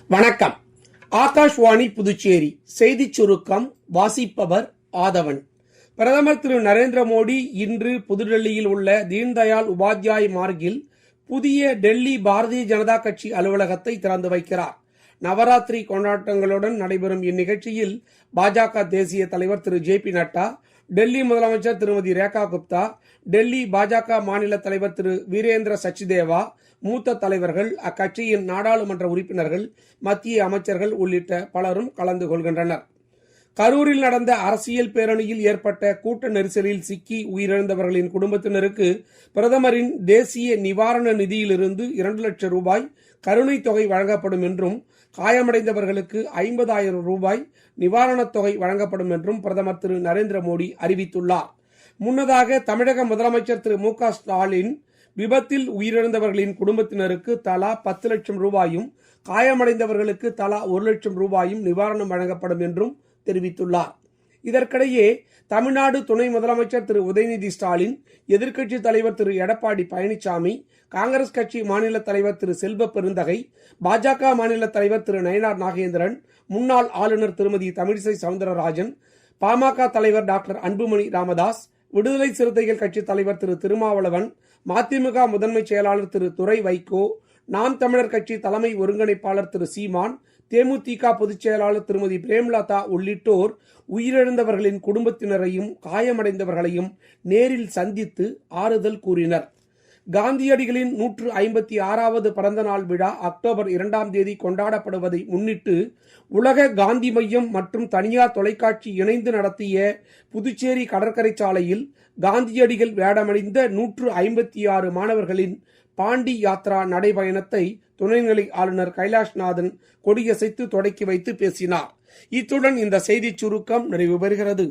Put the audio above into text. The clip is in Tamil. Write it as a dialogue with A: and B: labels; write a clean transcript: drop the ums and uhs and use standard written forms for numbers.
A: வணக்கம். ஆகாஷ்வாணி புதுச்சேரி செய்திச் சுருக்கம் வாசிப்பவர் ஆதவன். பிரதமர் திரு நரேந்திர மோடி இன்று புதுடெல்லியில் உள்ள தீன்தயாள் உபாத்யாய் மார்கில் புதிய டெல்லி பாரதிய ஜனதா கட்சி அலுவலகத்தை திறந்து வைக்கிறார். நவராத்திரி கொண்டாட்டங்களுடன் நடைபெறும் இந்நிகழ்ச்சியில் பாஜக தேசிய தலைவர் திரு ஜே.பி. நட்டா, டெல்லி முதலமைச்சர் திருமதி ரேகா குப்தா, டெல்லி பாஜக மாநில தலைவர் திரு வீரேந்திர சச்தேவா, மூத்த தலைவர்கள், அக்கட்சியின் நாடாளுமன்ற உறுப்பினர்கள், மத்திய அமைச்சர்கள் உள்ளிட்ட பலரும் கலந்து கொள்கின்றனர். கரூரில் நடந்த அரசியல் பேரணியில் ஏற்பட்ட கூட்ட நெரிசலில் சிக்கி உயிரிழந்தவர்களின் குடும்பத்தினருக்கு பிரதமரின் தேசிய நிவாரண நிதியிலிருந்து 2 லட்சம் ரூபாய் கருணை தொகை வழங்கப்படும் என்றும், காயமடைந்தவர்களுக்கு 50,000 ரூபாய் நிவாரணத் தொகை வழங்கப்படும் என்றும் பிரதமர் திரு நரேந்திர மோடி அறிவித்துள்ளார். முன்னதாக தமிழக முதலமைச்சர் திரு மு.க. ஸ்டாலின் விபத்தில் உயிரிழந்தவர்களின் குடும்பத்தினருக்கு தலா 10 லட்சம் ரூபாயும், காயமடைந்தவர்களுக்கு தலா 1 லட்சம் ரூபாயும் நிவாரணம் வழங்கப்படும் என்றும் தெரிவித்துள்ளார். இதற்கிடையே தமிழ்நாடு துணை முதலமைச்சர் திரு உதயநிதி ஸ்டாலின், எதிர்க்கட்சித் தலைவர் திரு எடப்பாடி பழனிசாமி, காங்கிரஸ் கட்சி மாநில தலைவர் திரு செல்வ பெருந்தகை, பாஜக மாநில தலைவர் திரு நயினார் நாகேந்திரன், முன்னாள் ஆளுநர் திருமதி தமிழிசை சவுந்தரராஜன், பாமக தலைவர் டாக்டர் அன்புமணி ராமதாஸ், விடுதலை சிறுத்தைகள் கட்சித் தலைவர் திரு திருமாவளவன், மதிமுக முதன்மை செயலாளர் திரு துரை வைகோ, நாம் தமிழர் கட்சி தலைமை ஒருங்கிணைப்பாளர் திரு சீமான், தேமுதிக பொதுச் செயலாளர் திருமதி பிரேமலதா உள்ளிட்டோர் உயிரிழந்தவர்களின் குடும்பத்தினரையும் காயமடைந்தவர்களையும் நேரில் சந்தித்து ஆறுதல் கூறினர். காந்தியடிகளின் 156வது பிறந்த நாள் விழா அக்டோபர் 2ஆம் தேதி கொண்டாடப்படுவதை முன்னிட்டு உலக காந்தி மையம் மற்றும் தனியார் தொலைக்காட்சி இணைந்து நடத்திய புதுச்சேரி கடற்கரை சாலையில் காந்தியடிகள் வேடமணிந்த 156 மாணவர்களின் பாண்டி யாத்ரா நடைபயணத்தை துணைநிலை ஆளுநர் கைலாஷ்நாதன் கொடியசைத்து தொடக்கி வைத்து பேசினார். இத்துடன் இந்த செய்திச் சுருக்கம் நிறைவு பெறுகிறது.